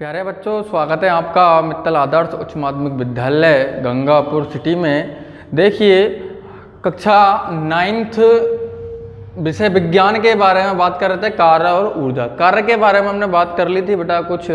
प्यारे बच्चों, स्वागत है आपका मित्तल आदर्श उच्च माध्यमिक विद्यालय गंगापुर सिटी में। देखिए, कक्षा 9th विषय विज्ञान के बारे में बात कर रहे थे, कार्य और ऊर्जा। कार्य के बारे में हमने बात कर ली थी बेटा कुछ।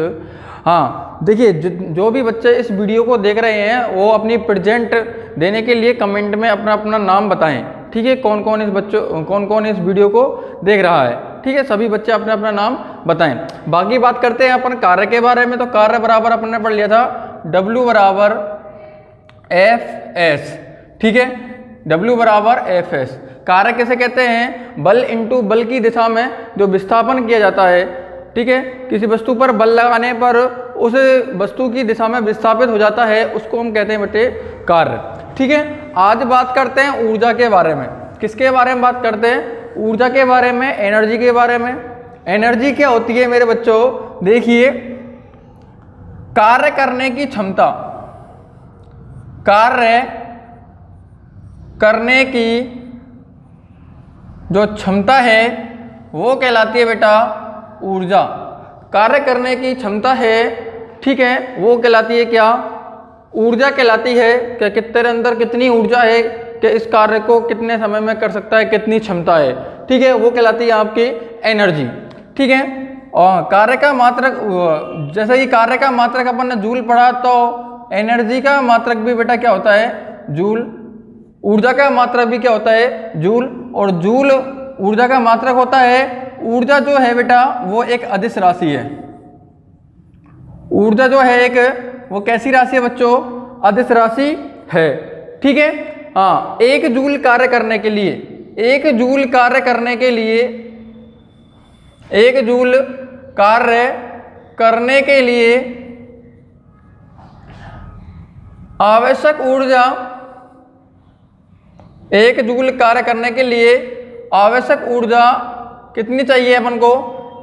हाँ, देखिए जो भी बच्चे इस वीडियो को देख रहे हैं वो अपनी प्रेजेंट देने के लिए कमेंट में अपना अपना नाम बताएं। ठीक है, कौन कौन इस वीडियो को देख रहा है। ठीक है, सभी बच्चे अपना अपना नाम बताएं। बाकी बात करते हैं अपन कार्य के बारे में। तो कार्य बराबर अपन ने पढ़ लिया था W बराबर Fs। ठीक है, W बराबर Fs। कार्य किसे कहते हैं? बल इंटू बल की दिशा में जो विस्थापन किया जाता है। ठीक है, किसी वस्तु पर बल लगाने पर उस वस्तु की दिशा में विस्थापित हो जाता है, उसको हम कहते हैं बेटे कार्य। ठीक है, आज बात करते हैं ऊर्जा के बारे में। किसके बारे में बात करते हैं? ऊर्जा के बारे में, एनर्जी के बारे में। एनर्जी क्या होती है मेरे बच्चों? देखिए, कार्य करने की क्षमता, कार्य करने की जो क्षमता है वो कहलाती है बेटा ऊर्जा। कार्य करने की क्षमता है, ठीक है, वो कहलाती है क्या? ऊर्जा कहलाती है। कि तेरे अंदर कितनी ऊर्जा है कि इस कार्य को कितने समय में कर सकता है, कितनी क्षमता है। ठीक है, वो कहलाती है आपकी एनर्जी। ठीक है, और कार्य का मात्रक, जैसे कि कार्य का मात्रक अपन ने जूल पढ़ा, तो एनर्जी का मात्रक भी बेटा क्या होता है? जूल। ऊर्जा का मात्रक भी क्या होता है? जूल। और जूल ऊर्जा का मात्रक होता है। ऊर्जा जो है बेटा वो एक अदिश राशि है। ऊर्जा जो है एक, वो कैसी राशि है बच्चों? अदिश राशि है। ठीक है, हाँ, एक जूल कार्य करने के लिए, एक जूल कार्य करने के लिए, एक जूल कार्य करने के लिए आवश्यक ऊर्जा, एक जूल कार्य करने के लिए आवश्यक ऊर्जा कितनी चाहिए अपन को?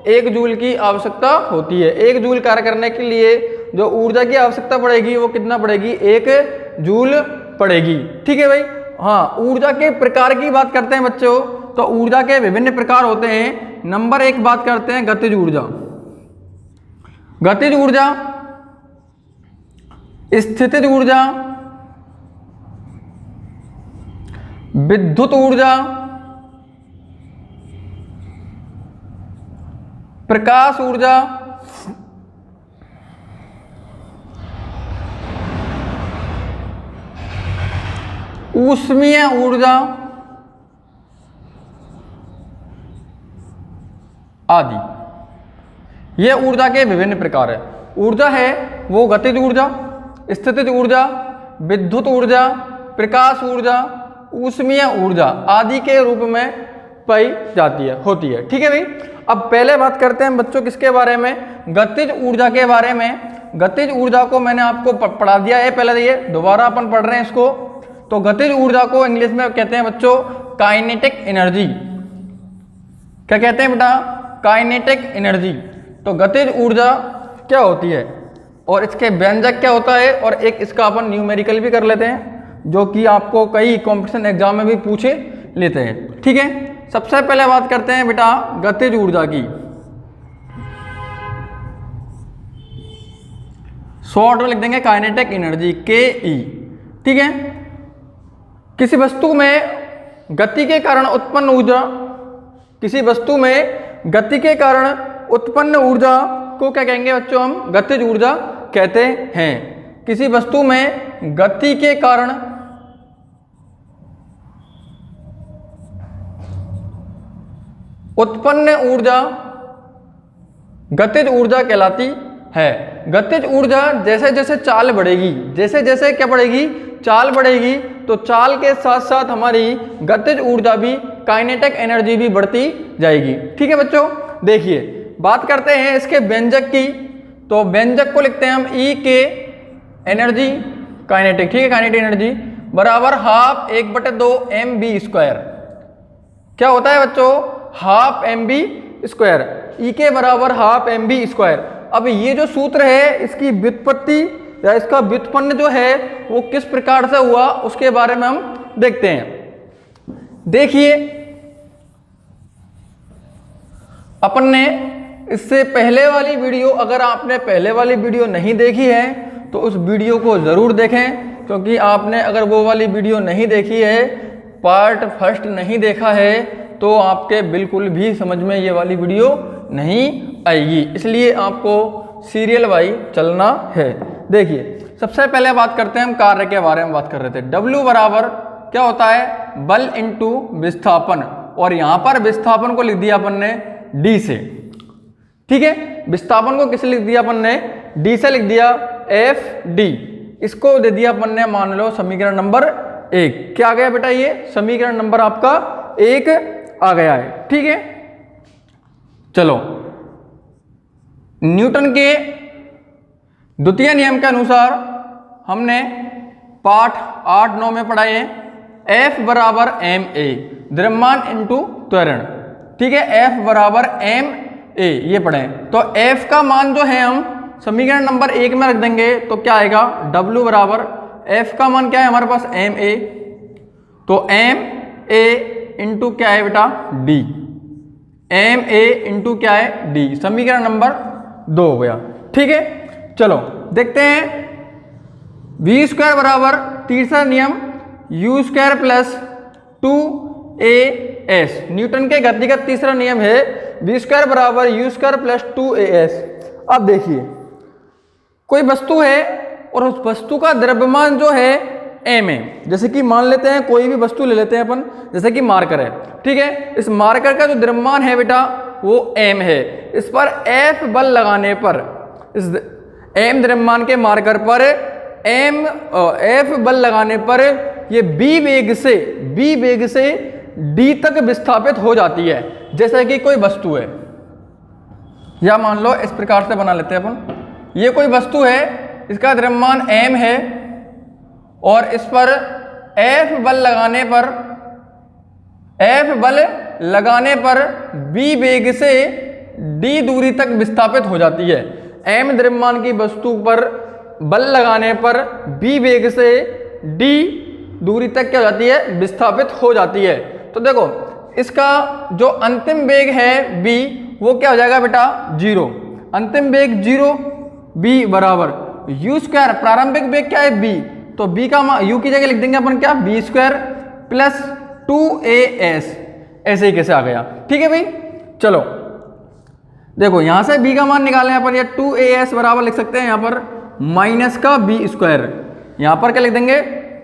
1 जूल की आवश्यकता होती है। 1 जूल कार्य करने के लिए जो ऊर्जा की आवश्यकता पड़ेगी वो कितना पड़ेगी? 1 जूल पड़ेगी। ठीक है भाई। हाँ, ऊर्जा के प्रकार की बात करते हैं बच्चों, तो ऊर्जा के विभिन्न प्रकार होते हैं। नंबर 1 बात करते हैं गतिज ऊर्जा। गतिज ऊर्जा, स्थितिज ऊर्जा, विद्युत ऊर्जा, प्रकाश ऊर्जा, ऊष्मीय ऊर्जा आदि। ये ऊर्जा के विभिन्न प्रकार है। ऊर्जा है वो गतिज ऊर्जा, स्थितिज ऊर्जा, विद्युत ऊर्जा, प्रकाश ऊर्जा, ऊष्मीय ऊर्जा आदि के रूप में पाई जाती है, होती है। ठीक है भाई। अब पहले बात करते हैं बच्चों किसके बारे में? गतिज ऊर्जा के बारे में। गतिज ऊर्जा को मैंने आपको पढ़ा दिया है पहले, ये दोबारा अपन पढ़ रहे हैं इसको। तो गतिज ऊर्जा को इंग्लिश में कहते हैं बच्चों काइनेटिक एनर्जी। क्या कहते हैं बेटा? Kinetic energy. तो गतिज ऊर्जा क्या होती है और इसके व्यंजक क्या होता है, और एक इसका अपन न्यूमेरिकल भी कर लेते हैं जो कि आपको कई कॉम्पिटिशन एग्जाम में भी पूछे लेते हैं। ठीक है, सबसे पहले बात करते हैं बेटा गतिज ऊर्जा की। शॉर्ट में लिख देंगे काइनेटिक एनर्जी, KE। ठीक है, किसी वस्तु में गति के कारण उत्पन्न ऊर्जा, किसी वस्तु में गति के कारण उत्पन्न ऊर्जा को क्या कहेंगे बच्चों? हम गतिज ऊर्जा कहते हैं। किसी वस्तु में गति के कारण उत्पन्न ऊर्जा गतिज ऊर्जा कहलाती है। गतिज ऊर्जा जैसे जैसे चाल बढ़ेगी, जैसे जैसे क्या बढ़ेगी? चाल बढ़ेगी, तो चाल के साथ साथ हमारी गतिज ऊर्जा भी, काइनेटिक एनर्जी भी बढ़ती जाएगी। ठीक है बच्चों, देखिए बात करते हैं इसके व्यंजक की। तो व्यंजक को लिखते हैं हम E के एनर्जी काइनेटिक। ठीक है, काइनेटिक एनर्जी बराबर ½ 1/2 mv²। क्या होता है बच्चों? ½ mv²। E के बराबर ½ mv²। अब ये जो सूत्र है इसकी व्युत्पत्ति या इसका व्युत्पन्न जो है वो किस प्रकार से हुआ उसके बारे में हम देखते हैं। देखिए, अपन ने इससे पहले वाली वीडियो, अगर आपने पहले वाली वीडियो नहीं देखी है तो उस वीडियो को ज़रूर देखें, क्योंकि आपने अगर वो वाली वीडियो नहीं देखी है, पार्ट फर्स्ट नहीं देखा है, तो आपके बिल्कुल भी समझ में ये वाली वीडियो नहीं आएगी। इसलिए आपको सीरियल वाइज चलना है। देखिए सबसे पहले बात करते हैं हम कार्य के बारे में बात कर रहे थे। W बराबर क्या होता है, बल इंटू विस्थापन, और यहाँ पर विस्थापन को लिख दिया अपन ने D से, ठीक है। विस्थापन को किससे लिख दिया अपन ने, D से लिख दिया, FD। इसको दे दिया अपन ने, मान लो समीकरण नंबर 1। क्या आ गया बेटा, ये समीकरण नंबर आपका 1 आ गया है, ठीक है। चलो न्यूटन के द्वितीय नियम के अनुसार हमने पाठ 8-9 में पढ़ा है, F बराबर ma, द्रव्यमान इंटू त्वरण, ठीक है। F बराबर ma ये पढ़े। तो F का मान जो है हम समीकरण नंबर 1 में रख देंगे, तो क्या आएगा, W बराबर F का मान क्या है हमारे पास, ma, तो ma इंटू क्या है बेटा, D, ma इंटू क्या है, D, समीकरण नंबर 2 हो गया, ठीक है। चलो देखते हैं, v² बराबर तीसरा नियम u² प्लस 2as, न्यूटन के गति का तीसरा नियम है, v² बराबर u² प्लस 2as। अब देखिए कोई वस्तु है और उस वस्तु का द्रव्यमान जो है m है, जैसे कि मान लेते हैं कोई भी वस्तु ले लेते हैं अपन, जैसे कि मार्कर है, ठीक है। इस मार्कर का जो द्रव्यमान है बेटा वो m है। इस पर F बल लगाने पर, इस m द्रव्यमान के मार्कर पर F बल लगाने पर ये B वेग से D तक विस्थापित हो जाती है। जैसे कि कोई वस्तु है, या मान लो इस प्रकार से बना लेते हैं अपन, ये कोई वस्तु है, इसका द्रव्यमान m है, और इस पर F बल लगाने पर B वेग से D दूरी तक विस्थापित हो जाती है। m द्रव्यमान की वस्तु पर बल लगाने पर B वेग से D दूरी तक क्या हो जाती है, विस्थापित हो जाती है। तो देखो इसका जो अंतिम वेग है B, वो क्या हो जाएगा बेटा, 0, अंतिम वेग 0, B बराबर u², प्रारंभिक वेग क्या है B, तो B का मान u की जगह लिख देंगे अपन क्या, b² प्लस 2as, ऐसे ही कैसे आ गया, ठीक है भाई। चलो देखो यहां से B का मान निकालें अपन, या 2as बराबर लिख सकते हैं यहाँ पर माइनस का b², यहाँ पर क्या लिख देंगे,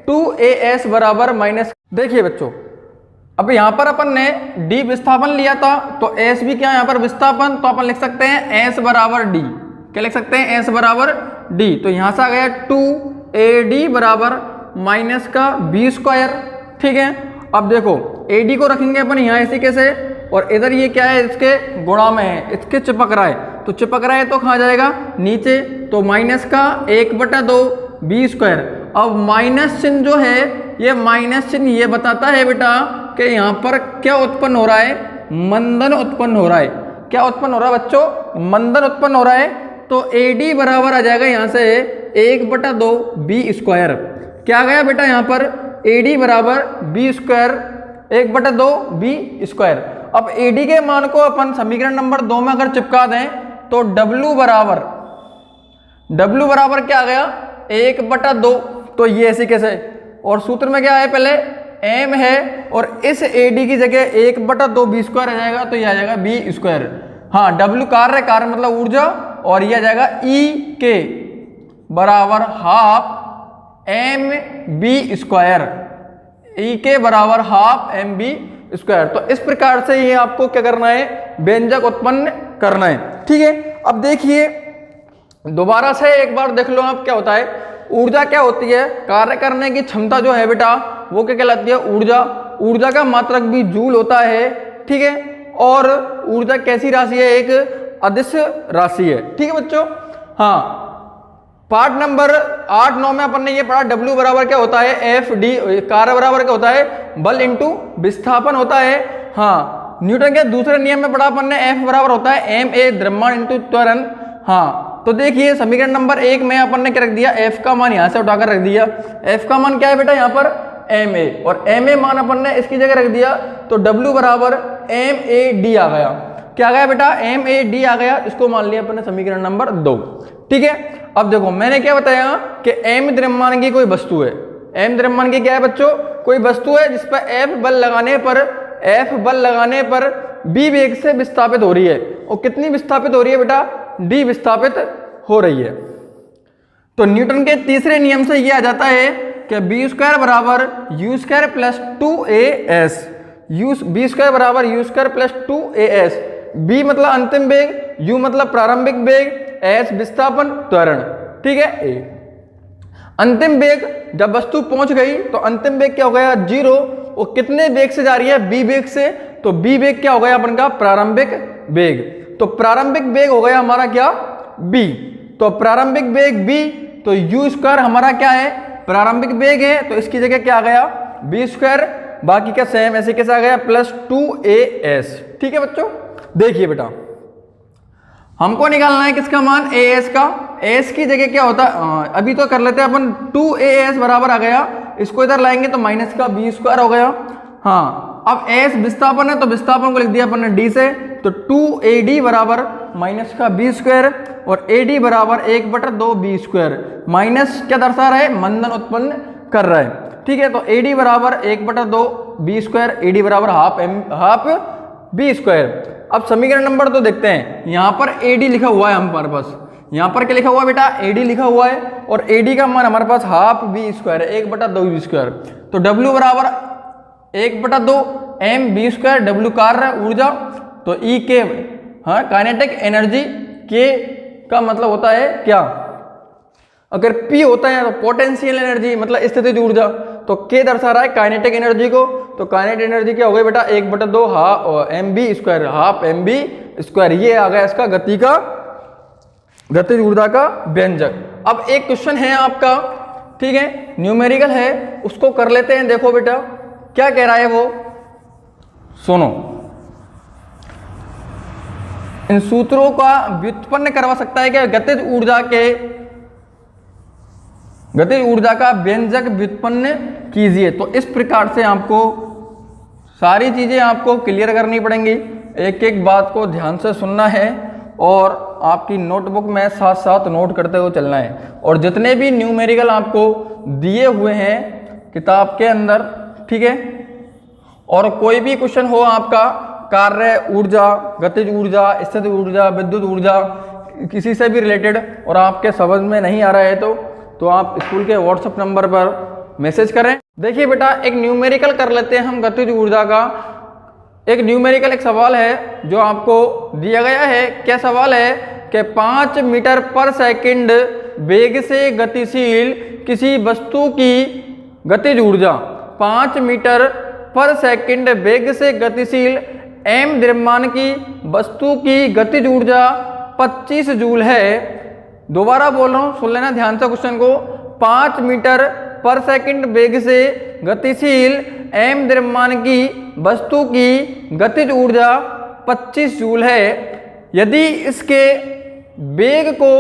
2as बराबर माइनस। देखिए बच्चों, अब यहाँ पर अपन ने D विस्थापन लिया था, तो S भी क्या है यहाँ पर विस्थापन, तो अपन लिख सकते हैं S बराबर D, क्या लिख सकते हैं, S बराबर D। तो यहाँ से आ गया 2AD बराबर माइनस का b², ठीक है। अब देखो AD को रखेंगे अपन यहाँ ऐसे कैसे, और इधर ये क्या है, इसके गुणा में है, इसके चिपक रहा है, तो चिपक रहा है तो कहाँ जाएगा, नीचे, तो माइनस का 1/2 b²। अब माइनस चिन्ह जो है, ये माइनस चिन्ह ये बताता है बेटा कि यहाँ पर क्या उत्पन्न हो रहा है, मंदन उत्पन्न हो रहा है। क्या उत्पन्न हो रहा है बच्चों, मंदन उत्पन्न हो रहा है। तो AD बराबर आ जाएगा यहाँ से 1/2 b²। क्या गया बेटा यहाँ पर, AD बराबर b², 1/2 b²। अब AD के मान को अपन समीकरण नंबर 2 में अगर चिपका दें, तो W बराबर क्या आ गया, 1/2, तो ये ऐसे कैसे, और सूत्र में क्या है, पहले m है, और इस AD की जगह 1/2 b² आ जाएगा, तो ये आ जाएगा b²। हाँ, W कार्य मतलब ऊर्जा, और ये आ जाएगा E बराबर हाफ mb², E बराबर हाफ mb²। तो इस प्रकार से ये आपको क्या करना है, व्यंजक उत्पन्न करना है, ठीक है। अब देखिए दोबारा से एक बार देख लो आप क्या होता है। ऊर्जा क्या होती है, कार्य करने की क्षमता जो है बेटा वो क्या कहलाती है, ऊर्जा। ऊर्जा का मात्रक भी जूल होता है, ठीक है। और ऊर्जा कैसी राशि है, एक अदिश राशि है, ठीक है बच्चों। हाँ, पार्ट नंबर 8-9 में अपन ने ये पढ़ा, W बराबर क्या होता है, FD, कार्य बराबर क्या होता है, बल इंटू विस्थापन होता है। हाँ, न्यूटन के दूसरे नियम में पढ़ा अपन ने, F बराबर होता है ma, द्रव्यमान इंटू त्वरण। हाँ, तो देखिए समीकरण नंबर 1 में अपन ने क्या रख दिया, F का मान यहाँ से उठाकर रख दिया। F का मान क्या है बेटा यहाँ पर, ma, और ma मान अपन ने इसकी जगह रख दिया, तो W बराबर MAD आ गया। क्या आ गया बेटा, MAD आ गया, इसको मान लिया अपने समीकरण नंबर 2। ठीक है, अब देखो मैंने क्या बताया कि m द्रव्यमान की कोई वस्तु है, m द्रव्यमान की क्या है बच्चों, कोई वस्तु है जिस पर F बल लगाने पर B वेग से विस्थापित हो रही है, और कितनी विस्थापित हो रही है बेटा, D विस्थापित हो रही है। तो न्यूटन के तीसरे नियम से यह आ जाता है कि B² बराबर U² प्लस 2AS, B² बराबर U² प्लस 2AS। B मतलब अंतिम वेग, U मतलब प्रारंभिक वेग, S विस्थापन त्वरण। ठीक है, A अंतिम वेग, जब वस्तु पहुंच गई तो अंतिम वेग क्या हो गया 0, और कितने वेग से जा रही है, B वेग से, तो B वेग क्या हो गया अपन का, प्रारंभिक वेग। तो प्रारंभिक वेग हो गया हमारा क्या, B, तो प्रारंभिक वेग B, तो U² हमारा क्या है, प्रारंभिक वेग है, तो इसकी जगह क्या आ गया, B², बाकी का सेम ऐसे कैसे आ गया, प्लस 2AS। ठीक है बच्चों, देखिए बेटा हमको निकालना है किसका मान, AS का। AS की जगह क्या होता है, अभी तो कर लेते हैं अपन, 2AS बराबर आ गया, इसको इधर लाएंगे तो माइनस का B² हो गया। हाँ, अब AS विस्थापन है तो विस्थापन को लिख दिया अपन ने D से, तो 2AD बराबर माइनस का B², और AD बराबर 1/2 B², माइनस क्या दर्शा रहा है, मंदन उत्पन्न कर रहा है। ठीक है, तो AD बराबर 1/2 B², AD बराबर हाफ B²। अब समीकरण नंबर 2 देखते हैं, यहाँ पर AD लिखा हुआ है हमारे पास, यहाँ पर क्या लिखा हुआ है बेटा, AD लिखा हुआ है, और AD का मान हमारे पास हाफ B² है, 1/2 B²। तो W बराबर 1/2 MB², W कार्य ऊर्जा, तो E के, हाँ काइनेटिक एनर्जी, K का मतलब होता है क्या, अगर P होता है तो पोटेंशियल एनर्जी मतलब स्थितिज ऊर्जा, तो K दर्शा रहा है काइनेटिक एनर्जी को, तो काइनेटिक एनर्जी क्या हो गई बेटा, 1/2 MB², हाफ MB²। ये आ गया इसका गतिज ऊर्जा का व्यंजक। अब एक क्वेश्चन है आपका, ठीक है, न्यूमेरिकल है, उसको कर लेते हैं। देखो बेटा क्या कह रहा है वो, सुनो, इन सूत्रों का व्युत्पन्न करवा सकता है क्या, गतिज ऊर्जा का व्यंजक व्युत्पन्न कीजिए। तो इस प्रकार से आपको सारी चीजें आपको क्लियर करनी पड़ेंगी, एक एक बात को ध्यान से सुनना है, और आपकी नोटबुक में साथ साथ नोट करते हुए चलना है। और जितने भी न्यूमेरिकल आपको दिए हुए हैं किताब के अंदर, ठीक है, और कोई भी क्वेश्चन हो आपका कार्य ऊर्जा, गतिज ऊर्जा, स्थितिज ऊर्जा, विद्युत ऊर्जा, किसी से भी रिलेटेड, और आपके समझ में नहीं आ रहा है तो आप स्कूल के व्हाट्सएप नंबर पर मैसेज करें। देखिए बेटा एक न्यूमेरिकल कर लेते हैं हम गतिज ऊर्जा का। एक न्यूमेरिकल एक सवाल है जो आपको दिया गया है। क्या सवाल है कि 5 मीटर पर सेकंड वेग से गतिशील किसी वस्तु की गतिज ऊर्जा, 5 मीटर पर सेकंड वेग से गतिशील m द्रव्यमान की वस्तु की गतिज ऊर्जा 25 जूल है। दोबारा बोल रहा हूं, सुन लेना ध्यान से क्वेश्चन को। 5 मीटर पर सेकंड वेग से गतिशील m द्रव्यमान की वस्तु की गतिज ऊर्जा 25 जूल है। यदि इसके वेग को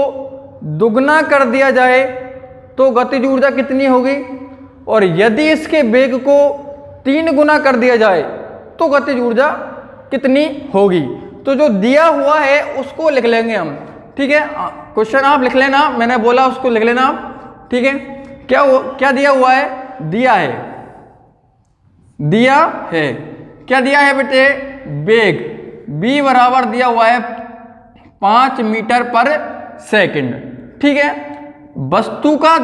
दुगना कर दिया जाए तो गतिज ऊर्जा कितनी होगी, और यदि इसके वेग को 3 गुना कर दिया जाए तो गतिज ऊर्जा कितनी होगी। तो जो दिया हुआ है उसको लिख लेंगे हम, ठीक है। क्वेश्चन आप लिख लेना, मैंने बोला उसको लिख लेना आप, ठीक है। क्या दिया हुआ है, दिया है क्या दिया है बेटे, वेग v बराबर दिया हुआ है 5 मीटर पर सेकंड, ठीक है। वस्तु का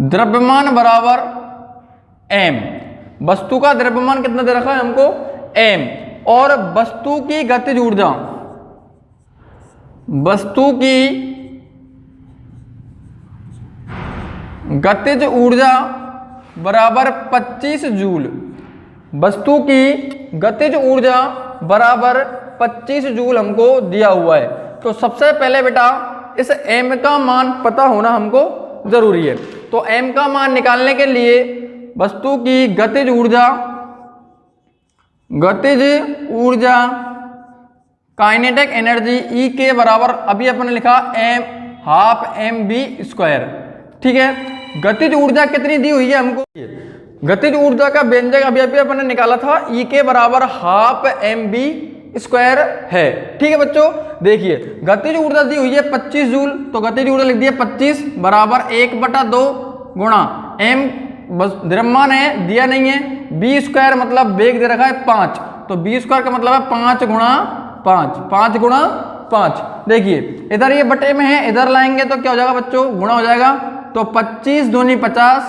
द्रव्यमान बराबर m, वस्तु का द्रव्यमान कितना दे रखा है हमको, m, और वस्तु की गतिज ऊर्जा बराबर 25 जूल। वस्तु की गतिज ऊर्जा बराबर 25 जूल हमको दिया हुआ है। तो सबसे पहले बेटा इस m का मान पता होना हमको जरूरी है। तो m का मान निकालने के लिए वस्तु की गतिज ऊर्जा काइनेटिक एनर्जी E के बराबर अभी अपन ने लिखा ½ mv², ठीक है। गतिज ऊर्जा कितनी दी हुई है हमको, गतिज ऊर्जा का व्यंजक अभिव्यक्ति अपन ने निकाला था ई के बराबर हाफ mv² है। ठीक है बच्चों, देखिए गतिज ऊर्जा दी हुई है 25 जूल, तो गतिज ऊर्जा लिख दिया 25 बराबर 1/2 गुणा m बस द्रव्यमान है दिया नहीं है, b² मतलब वेग दे रखा है 5, तो b² का मतलब है 5 गुणा 5, 5 गुणा 5। देखिए इधर ये बटे में है, इधर लाएंगे तो क्या हो जाएगा बच्चों, गुणा हो जाएगा, तो 25 दूनी 50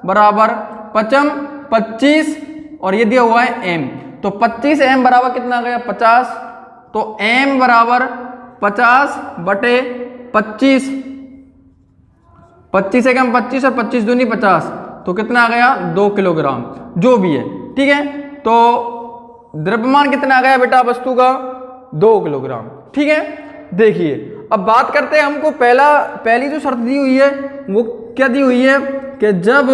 बराबर 25 और ये दिया हुआ है m, तो 25 m बराबर कितना आ गया 50, तो m बराबर 50 बटे 25, 25 से कम 25 और 25 दूनी 50, तो कितना आ गया 2 किलोग्राम जो भी है। ठीक है, तो द्रव्यमान कितना आ गया बेटा वस्तु का 2 किलोग्राम। ठीक है, देखिए अब बात करते हैं, हमको पहली जो शर्त दी हुई है वो क्या दी हुई है कि जब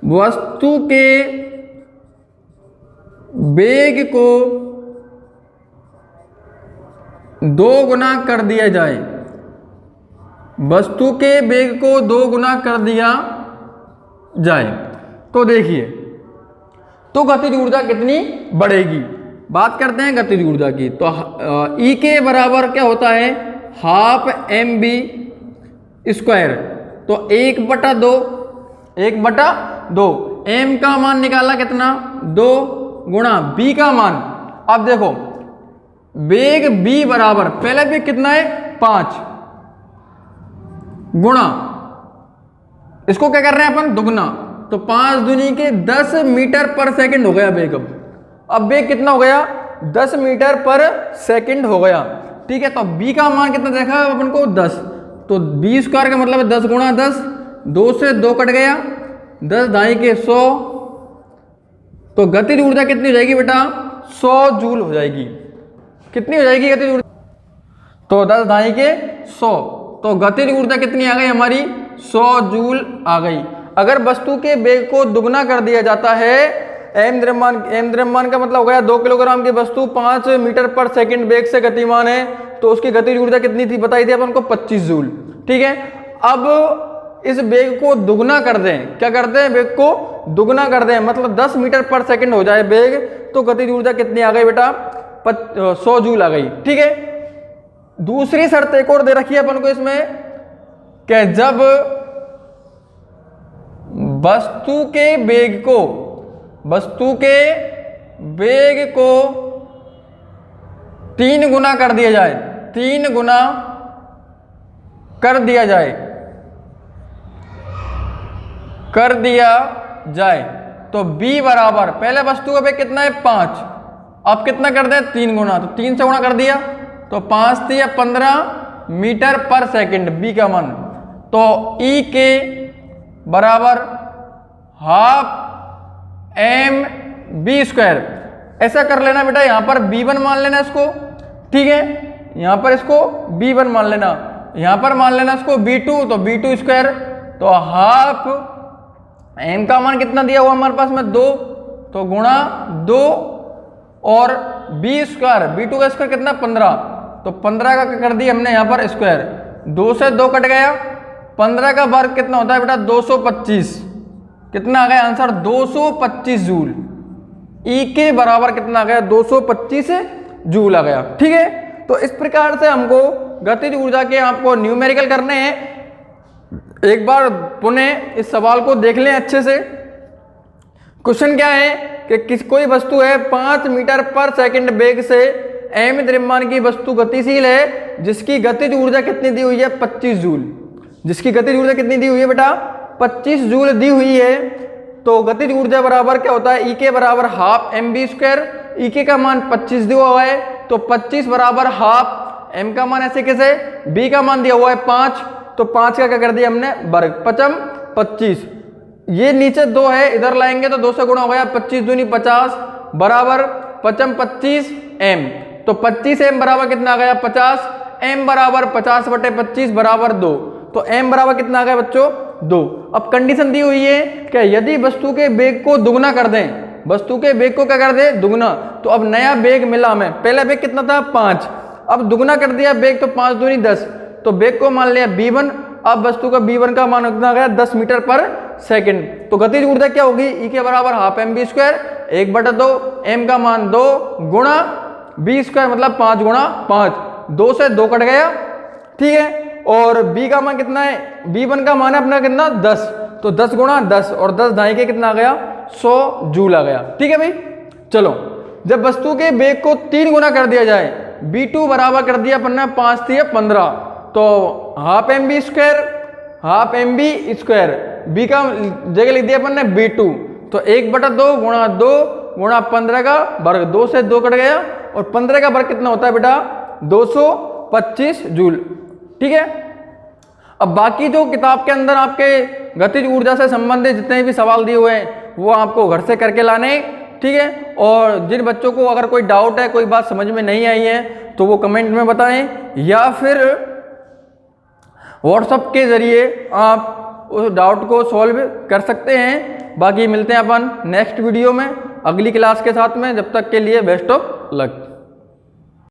वस्तु के वेग को 2 गुना कर दिया जाए, वस्तु के वेग को 2 गुना कर दिया जाए, तो देखिए तो गतिज ऊर्जा कितनी बढ़ेगी। बात करते हैं गतिज ऊर्जा की, तो ई के बराबर क्या होता है हाफ mv², तो 1/2 m का मान निकाला कितना 2 गुणा b का मान। अब देखो वेग b बराबर पहले वेग कितना है 5 गुणा, इसको क्या कर रहे हैं अपन दुगना, तो 5 दूनी के 10 मीटर पर सेकंड हो गया वेग। अब वेग कितना हो गया 10 मीटर पर सेकंड हो गया। ठीक है, तो b का मान कितना देखा अपन को 10, तो b² का मतलब है 10 गुणा 10, 2 से 2 कट गया, 10 ढाई के 100, तो गतिज ऊर्जा कितनी हो जाएगी बेटा 100 जूल हो जाएगी। कितनी हो जाएगी गतिज ऊर्जा, तो 10 ढाई के 100, तो गतिज ऊर्जा कितनी आ गई हमारी 100 जूल आ गई। अगर वस्तु के वेग को दुगना कर दिया जाता है, m द्रव्यमान का मतलब हो गया 2 किलोग्राम की वस्तु 5 मीटर पर सेकंड वेग से गतिमान है, तो उसकी गतिज ऊर्जा कितनी थी बताई थी अपन को 25 जूल। ठीक है, अब इस वेग को दुगना कर दें, क्या करते हैं वेग को दुगना कर दें, मतलब 10 मीटर पर सेकंड हो जाए वेग, तो गतिज ऊर्जा कितनी आ गई बेटा 100 जूल आ गई। ठीक है, दूसरी शर्त एक और दे रखी है अपन को इसमें कि जब वस्तु के वेग को 3 गुना कर दिया जाए, 3 गुना कर दिया जाए, तो b बराबर पहले वस्तु का वेग कितना है 5, अब कितना कर दें 3 गुना, तो 3 से गुना कर दिया, तो 5 दिया 15 मीटर पर सेकंड b का मान, तो e के बराबर हाफ mv²। ऐसा कर लेना बेटा, यहां पर b1 मान लेना इसको। ठीक है, यहां पर इसको b1 मान लेना, यहां पर मान लेना इसको b2, तो b2², तो हाफ m का मान कितना दिया हुआ हमारे पास में 2, तो गुणा 2 और b² का स्क्वायर कितना 15, तो 15 का कर दिया हमने यहां पर स्क्वायर, 2 से 2 कट गया, 15 का वर्ग कितना होता है बेटा 225, कितना आ गया आंसर 225 जूल। ई के बराबर कितना आ गया 225 जूल आ गया। ठीक है, तो इस प्रकार से हमको गतिज ऊर्जा के आपको न्यूमेरिकल करने हैं। एक बार पुनः इस सवाल को देख लें अच्छे से। क्वेश्चन क्या है कि कोई वस्तु है 5 मीटर पर सेकंड वेग से m द्रव्यमान की वस्तु गतिशील है, जिसकी गतिज ऊर्जा कितनी दी हुई है 25 जूल। जिसकी गतिज ऊर्जा कितनी दी हुई है बेटा 25 जूल दी हुई है, तो गतिज ऊर्जा बराबर क्या होता है ई के बराबर हाफ mv²। ई के का मान 25 दिया हुआ है, तो 25 बराबर हाफ, m का मान ऐसे कैसे, b का मान दिया हुआ है 5, तो 5 का क्या कर दिया हमने वर्ग, 25। ये नीचे 2 है, इधर लाएंगे तो 2 से गुणा हो गया, 25 दूनी 50 बराबर 25 m, तो 25 m बराबर कितना आ गया 50, m बराबर 50 बटे 25 बराबर 2, तो m बराबर कितना आ गया बच्चों 2। अब कंडीशन दी हुई है कि यदि वस्तु के वेग को दुगना कर दें, वस्तु के वेग को क्या कर दें दुगना, तो अब नया वेग मिला हमें, पहला वेग कितना था 5, अब दुगना कर दिया वेग, तो 5 दूनी 10, तो वेग को मान लिया v1, अब वस्तु का v1 का मान कितना आ गया 10 मीटर पर सेकंड। तो गतिज ऊर्जा क्या होगी, ई के बराबर half m v square 1/2, m का मान 2 गुणा बी स्क्वायर मतलब 5 गुणा 5, 2 से 2 कट गया, ठीक है। और बी का मान कितना है, B1 का मान है अपना कितना 10, तो 10 गुणा 10 और 10 ढाई के कितना आ गया 100 जूल आ गया, ठीक है भाई। चलो जब वस्तु के वेग को 3 गुना कर दिया जाए, B2 बराबर कर दिया अपन ने 5 3 15, तो half m v square v का जगह लिख दिया अपन ने B2, तो 1/2 गुणा 2 गुणा 15 का वर्ग, 2 से 2 कट गया और 15 का वर्ग कितना होता है बेटा 225 जूल, ठीक है। अब बाकी जो किताब के अंदर आपके गतिज ऊर्जा से संबंधित जितने भी सवाल दिए हुए हैं वो आपको घर से करके लाने, ठीक है। और जिन बच्चों को अगर कोई डाउट है, कोई बात समझ में नहीं आई है तो वो कमेंट में बताएं या फिर व्हाट्सएप के जरिए आप उस डाउट को सॉल्व कर सकते हैं। बाकी मिलते हैं अपन नेक्स्ट वीडियो में अगली क्लास के साथ में, जब तक के लिए बेस्ट ऑफ लक।